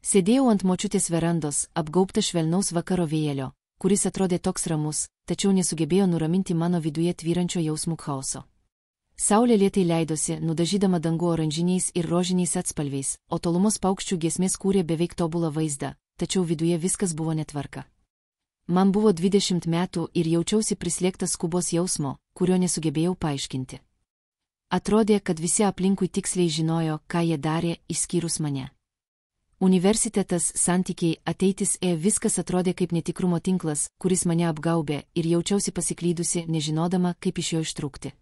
Sėdėjau ant močiutės verandos, apgaubta švelnaus vakaro vėjelio, kuris atrodė toks ramus, tačiau nesugebėjo nuraminti mano viduje tvyrančio jausmų chaoso. Saulė lėtai leidosi, nudažydama dangų oranžiniais ir rožiniais atspalviais, o tolumos paukščių giesmės kūrė beveik tobulą vaizdą, tačiau viduje viskas buvo netvarka. Man buvo 20 metų ir jaučiausi prislėgtas skubos jausmo, kurio nesugebėjau paaiškinti. Atrodė, kad visi aplinkui tiksliai žinojo, ką jie darė, išskyrus mane. Universitetas, santykiai, ateitis viskas atrodė kaip netikrumo tinklas, kuris mane apgaubė ir jaučiausi pasiklydusi, nežinodama, kaip iš jo ištrūkti.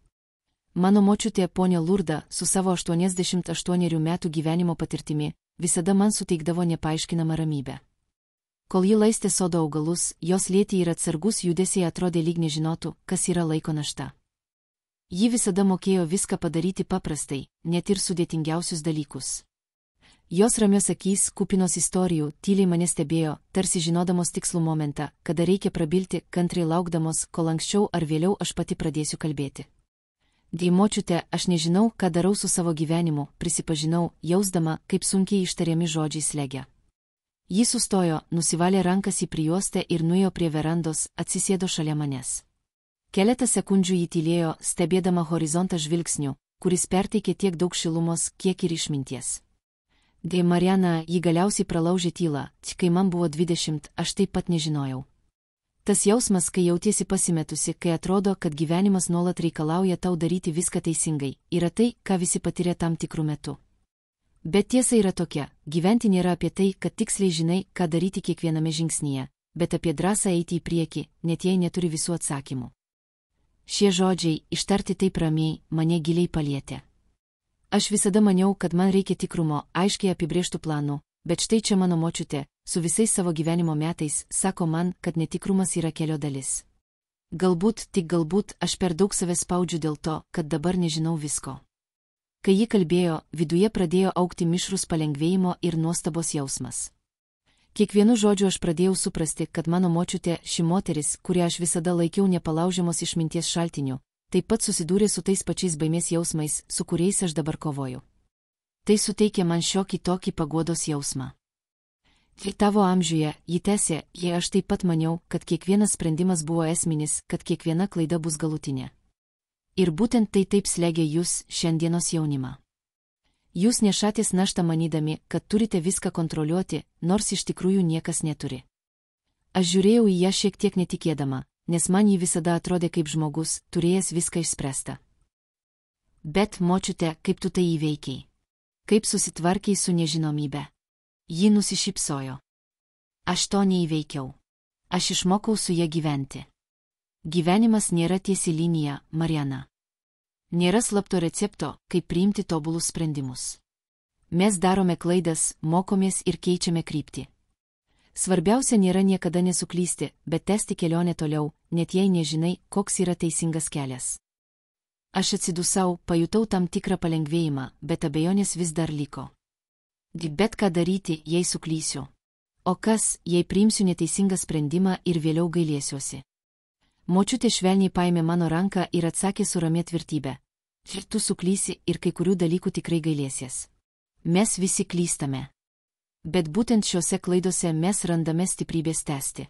Mano močiutė ponia Lurda, su savo 88 metų gyvenimo patirtimi, visada man suteikdavo nepaaiškinamą ramybę. Kol ji laistė sodo augalus, jos lėti ir atsargus judesiai atrodė lyg nežinotų, kas yra laiko našta. Ji visada mokėjo viską padaryti paprastai, net ir sudėtingiausius dalykus. Jos ramios akys, kupinos istorijų, tyliai mane stebėjo, tarsi žinodamos tikslų momentą, kada reikia prabilti, kantriai laukdamos, kol anksčiau ar vėliau aš pati pradėsiu kalbėti. Dei močiute, aš nežinau, ką darau su savo gyvenimu, prisipažinau, jausdama, kaip sunkiai ištariami žodžiai slegia. Ji sustojo, nusivalė rankas į prijuostę ir nuėjo prie verandos, atsisėdo šalia manęs. Keletą sekundžių ji tylėjo, stebėdama horizontą žvilgsniu, kuris perteikė tiek daug šilumos, kiek ir išminties. Dei Mariana, ji galiausiai pralaužė tylą, kai man buvo 20, aš taip pat nežinojau. Tas jausmas, kai jautiesi pasimetusi, kai atrodo, kad gyvenimas nuolat reikalauja tau daryti viską teisingai, yra tai, ką visi patiria tam tikrų metų. Bet tiesa yra tokia, gyventi nėra apie tai, kad tiksliai žinai, ką daryti kiekviename žingsnyje, bet apie drąsą eiti į priekį, net jei neturi visų atsakymų. Šie žodžiai, ištarti taip ramiai, mane giliai palietė. Aš visada maniau, kad man reikia tikrumo, aiškiai apibrėžtų planų, bet štai čia mano močiutė, su visais savo gyvenimo metais, sako man, kad netikrumas yra kelio dalis. Galbūt, tik galbūt, aš per daug save spaudžiu dėl to, kad dabar nežinau visko. Kai ji kalbėjo, viduje pradėjo augti mišrus palengvėjimo ir nuostabos jausmas. Kiekvienu žodžiu aš pradėjau suprasti, kad mano močiutė, ši moteris, kurią aš visada laikiau nepalaužiamos išminties šaltiniu, taip pat susidūrė su tais pačiais baimės jausmais, su kuriais aš dabar kovoju. Tai suteikė man šiokį tokį paguodos jausmą. Tavo amžiuje, ji tęsė, jei aš taip pat maniau, kad kiekvienas sprendimas buvo esminis, kad kiekviena klaida bus galutinė. Ir būtent tai taip slegia jūs, šiandienos jaunimą. Jūs nešatės naštą manydami, kad turite viską kontroliuoti, nors iš tikrųjų niekas neturi. Aš žiūrėjau į ją šiek tiek netikėdama, nes man ji visada atrodė kaip žmogus, turėjęs viską išspręsta. Bet, močiute, kaip tu tai įveikiai? Kaip susitvarkiai su nežinomybe? Ji nusišypsojo. Aš to neįveikiau. Aš išmokau su ja gyventi. Gyvenimas nėra tiesi linija, Mariana. Nėra slapto recepto, kaip priimti tobulus sprendimus. Mes darome klaidas, mokomės ir keičiame kryptį. Svarbiausia nėra niekada nesuklysti, bet tęsti kelionę toliau, net jei nežinai, koks yra teisingas kelias. Aš atsidusau, pajutau tam tikrą palengvėjimą, bet abejonės vis dar liko. Bet ką daryti, jei suklysiu? O kas, jei priimsiu neteisingą sprendimą ir vėliau gailėsiuosi? Močiutė švelniai paėmė mano ranką ir atsakė su ramia tvirtybe. Tu suklysi ir kai kurių dalykų tikrai gailėsies. Mes visi klystame. Bet būtent šiuose klaidose mes randame stiprybės tęsti.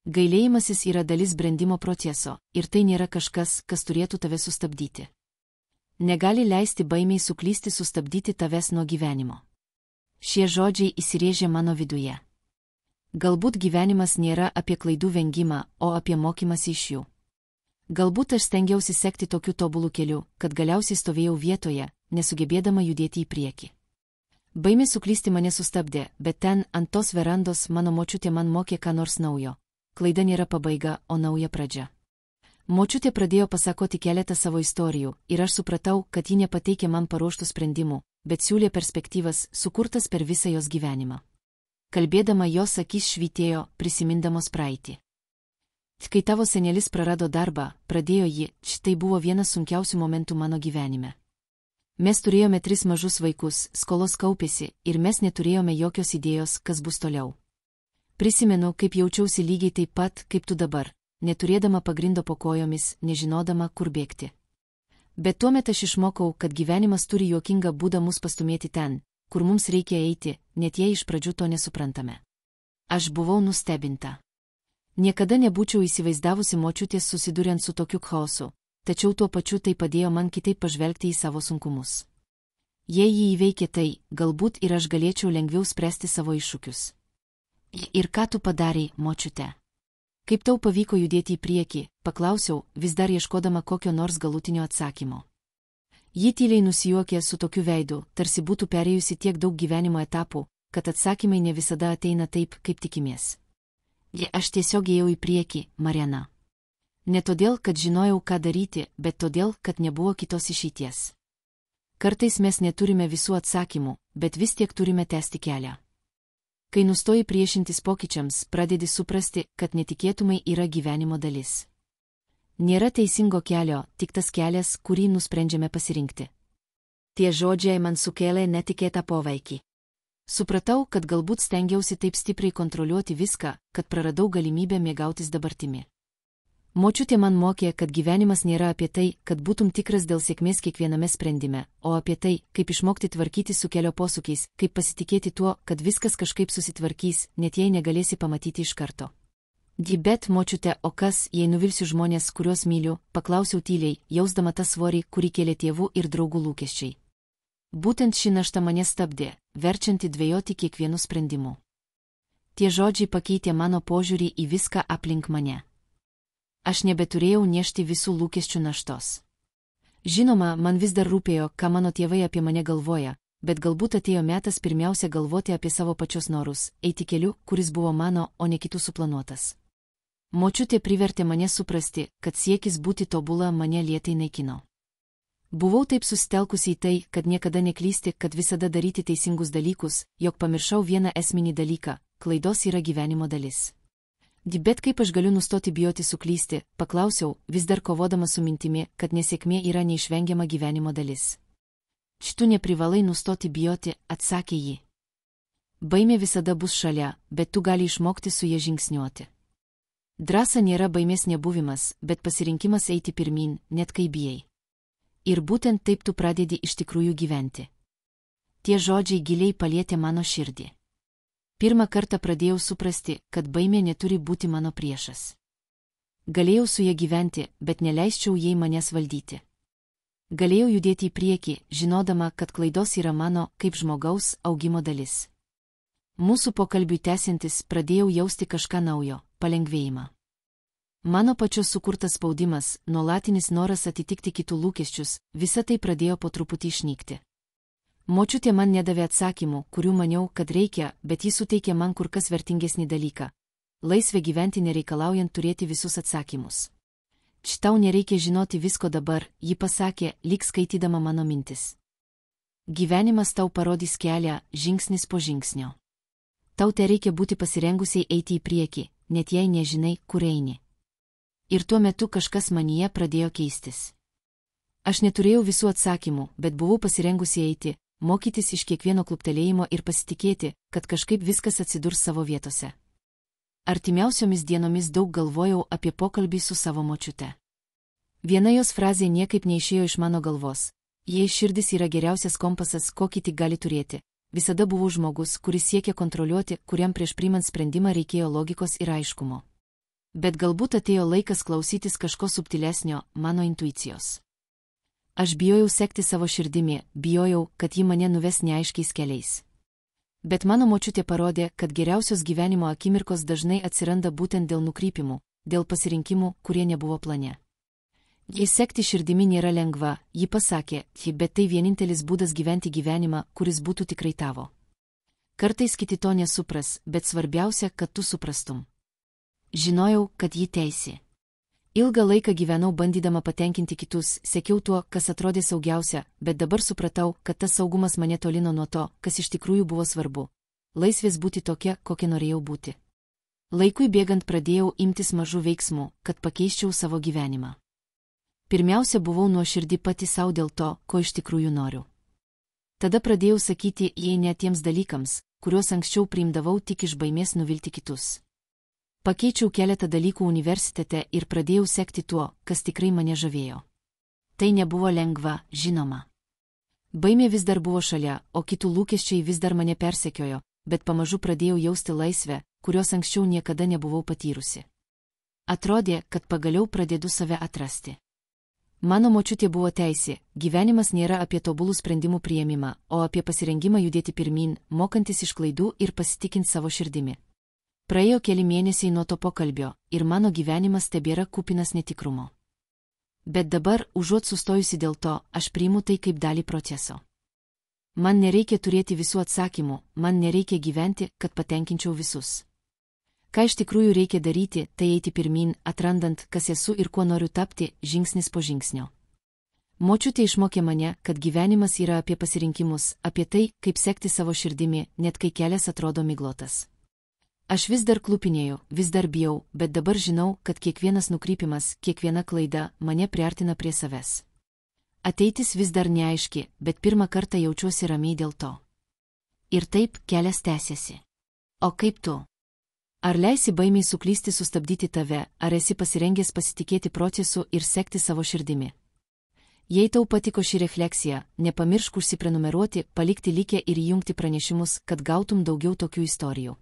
Gailėjimasis yra dalis brendimo proceso, ir tai nėra kažkas, kas turėtų tave sustabdyti. Negali leisti baimiai suklysti sustabdyti tavęs nuo gyvenimo. Šie žodžiai įsirėžė mano viduje. Galbūt gyvenimas nėra apie klaidų vengimą, o apie mokymąsi iš jų. Galbūt aš stengiausi sekti tokiu tobulu keliu, kad galiausiai stovėjau vietoje, nesugebėdama judėti į priekį. Baimė suklysti mane sustabdė, bet ten, ant tos verandos, mano močiutė man mokė ką nors naujo. Klaida nėra pabaiga, o nauja pradžia. Močiutė pradėjo pasakoti keletą savo istorijų, ir aš supratau, kad ji nepateikė man paruoštų sprendimų, bet siūlė perspektyvas, sukurtas per visą jos gyvenimą. Kalbėdama jos akis švytėjo, prisimindamos praeitį. Kai tavo senelis prarado darbą, pradėjo ji, šitai buvo vienas sunkiausių momentų mano gyvenime. Mes turėjome 3 mažus vaikus, skolos kaupėsi, ir mes neturėjome jokios idėjos, kas bus toliau. Prisimenu, kaip jaučiausi lygiai taip pat, kaip tu dabar, neturėdama pagrindo po kojomis, nežinodama, kur bėgti. Bet tuomet aš išmokau, kad gyvenimas turi juokingą būdą mus pastumėti ten, kur mums reikia eiti, net jei iš pradžių to nesuprantame. Aš buvau nustebinta. Niekada nebūčiau įsivaizdavusi močiutės susiduriant su tokiu chaosu, tačiau tuo pačiu tai padėjo man kitaip pažvelgti į savo sunkumus. Jei jį įveikė tai, galbūt ir aš galėčiau lengviau spręsti savo iššūkius. Ir ką tu padarei, močiute? Kaip tau pavyko judėti į priekį, paklausiau, vis dar ieškodama kokio nors galutinio atsakymo. Ji tyliai nusijuokė su tokiu veidu, tarsi būtų perėjusi tiek daug gyvenimo etapų, kad atsakymai ne visada ateina taip, kaip tikimės. Aš tiesiog ėjau į priekį, Mariana. Ne todėl, kad žinojau, ką daryti, bet todėl, kad nebuvo kitos išeities. Kartais mes neturime visų atsakymų, bet vis tiek turime tęsti kelią. Kai nustoji priešintis pokyčiams, pradedi suprasti, kad netikėtumai yra gyvenimo dalis. Nėra teisingo kelio, tik tas kelias, kurį nusprendžiame pasirinkti. Tie žodžiai man sukėlė netikėtą poveikį. Supratau, kad galbūt stengiausi taip stipriai kontroliuoti viską, kad praradau galimybę mėgautis dabartimi. Močiutė man mokė, kad gyvenimas nėra apie tai, kad būtum tikras dėl sėkmės kiekviename sprendime, o apie tai, kaip išmokti tvarkyti su kelio posūkiais, kaip pasitikėti tuo, kad viskas kažkaip susitvarkys, net jei negalėsi pamatyti iš karto. Bet, močiute, o kas, jei nuvilsiu žmonės, kuriuos myliu, paklausiau tyliai, jausdama tą svorį, kurį kėlė tėvų ir draugų lūkesčiai. Būtent ši našta mane stabdė, verčianti dvejoti kiekvienu sprendimu. Tie žodžiai pakeitė mano požiūrį į viską aplink mane. Aš nebeturėjau nešti visų lūkesčių naštos. Žinoma, man vis dar rūpėjo, ką mano tėvai apie mane galvoja, bet galbūt atėjo metas pirmiausia galvoti apie savo pačios norus, eiti keliu, kuris buvo mano, o ne kitų suplanuotas. Močiutė privertė mane suprasti, kad siekis būti tobula mane lėtai naikino. Buvau taip susitelkusi į tai, kad niekada neklysti, kad visada daryti teisingus dalykus, jog pamiršau vieną esminį dalyką – klaidos yra gyvenimo dalis. Bet kaip aš galiu nustoti bijoti suklysti, paklausiau, vis dar kovodama su mintimi, kad nesėkmė yra neišvengiama gyvenimo dalis. Tu neprivalai nustoti bijoti, atsakė ji. Baimė visada bus šalia, bet tu gali išmokti su ja žingsniuoti. Drąsa nėra baimės nebuvimas, bet pasirinkimas eiti pirmin, net kai bijai. Ir būtent taip tu pradedi iš tikrųjų gyventi. Tie žodžiai giliai palietė mano širdį. Pirmą kartą pradėjau suprasti, kad baimė neturi būti mano priešas. Galėjau su ja gyventi, bet neleisčiau jai manęs valdyti. Galėjau judėti į priekį, žinodama, kad klaidos yra mano, kaip žmogaus, augimo dalis. Mūsų pokalbiui tęsiantis pradėjau jausti kažką naujo – palengvėjimą. Mano pačios sukurtas spaudimas, nuolatinis noras atitikti kitų lūkesčius, visa tai pradėjo po truputį išnykti. Močiutė man nedavė atsakymų, kurių maniau, kad reikia, bet jis suteikė man kur kas vertingesnį dalyką – laisvę gyventi nereikalaujant turėti visus atsakymus. Tau nereikia žinoti visko dabar, ji pasakė, lyg skaitydama mano mintis. Gyvenimas tau parodys kelią, žingsnis po žingsnio. Tau tereikia būti pasirengusiai eiti į priekį, net jei nežinai, kur eini. Ir tuo metu kažkas manyje pradėjo keistis. Aš neturėjau visų atsakymų, bet buvau pasirengusi eiti, mokytis iš kiekvieno kluptelėjimo ir pasitikėti, kad kažkaip viskas atsidurs savo vietose. Artimiausiomis dienomis daug galvojau apie pokalbį su savo močiute. Viena jos frazė niekaip neišėjo iš mano galvos. Jei širdis yra geriausias kompasas, kokį tik gali turėti. Visada buvau žmogus, kuris siekia kontroliuoti, kuriam prieš priimant sprendimą reikėjo logikos ir aiškumo. Bet galbūt atėjo laikas klausytis kažko subtilesnio, mano intuicijos. Aš bijojau sekti savo širdimi, bijojau, kad ji mane nuves neaiškiais keliais. Bet mano močiutė parodė, kad geriausios gyvenimo akimirkos dažnai atsiranda būtent dėl nukrypimų, dėl pasirinkimų, kurie nebuvo plane. Jei sekti širdimi nėra lengva, ji pasakė, bet tai vienintelis būdas gyventi gyvenimą, kuris būtų tikrai tavo. Kartais kiti to nesupras, bet svarbiausia, kad tu suprastum. Žinojau, kad ji teisi. Ilgą laiką gyvenau bandydama patenkinti kitus, sekiau tuo, kas atrodė saugiausia, bet dabar supratau, kad tas saugumas mane tolino nuo to, kas iš tikrųjų buvo svarbu. Laisvės būti tokia, kokia norėjau būti. Laikui bėgant pradėjau imtis mažų veiksmų, kad pakeiščiau savo gyvenimą. Pirmiausia, buvau nuoširdi pati savo dėl to, ko iš tikrųjų noriu. Tada pradėjau sakyti jei ne tiems dalykams, kuriuos anksčiau priimdavau tik iš baimės nuvilti kitus. Pakeičiau keletą dalykų universitete ir pradėjau sekti tuo, kas tikrai mane žavėjo. Tai nebuvo lengva, žinoma. Baimė vis dar buvo šalia, o kitų lūkesčiai vis dar mane persekiojo, bet pamažu pradėjau jausti laisvę, kurios anksčiau niekada nebuvau patyrusi. Atrodė, kad pagaliau pradedu save atrasti. Mano močiutė buvo teisi, gyvenimas nėra apie tobulų sprendimų priėmimą, o apie pasirengimą judėti pirmin, mokantis iš klaidų ir pasitikint savo širdimi. Praėjo keli mėnesiai nuo to pokalbio, ir mano gyvenimas tebėra kupinas netikrumo. Bet dabar, užuot sustojusi dėl to, aš priimu tai kaip dalį proceso. Man nereikia turėti visų atsakymų, man nereikia gyventi, kad patenkinčiau visus. Ką iš tikrųjų reikia daryti, tai eiti pirmin, atrandant, kas esu ir kuo noriu tapti, žingsnis po žingsnio. Močiutė išmokė mane, kad gyvenimas yra apie pasirinkimus, apie tai, kaip sekti savo širdimi, net kai kelias atrodo miglotas. Aš vis dar klupinėjau, vis dar bijau, bet dabar žinau, kad kiekvienas nukrypimas, kiekviena klaida mane priartina prie savęs. Ateitis vis dar neaiški, bet pirmą kartą jaučiuosi ramiai dėl to. Ir taip kelias tęsiasi. O kaip tu? Ar leisi baimiai suklysti sustabdyti tave, ar esi pasirengęs pasitikėti procesu ir sekti savo širdimi? Jei tau patiko ši refleksija, nepamiršk užsiprenumeruoti, palikti likę ir įjungti pranešimus, kad gautum daugiau tokių istorijų.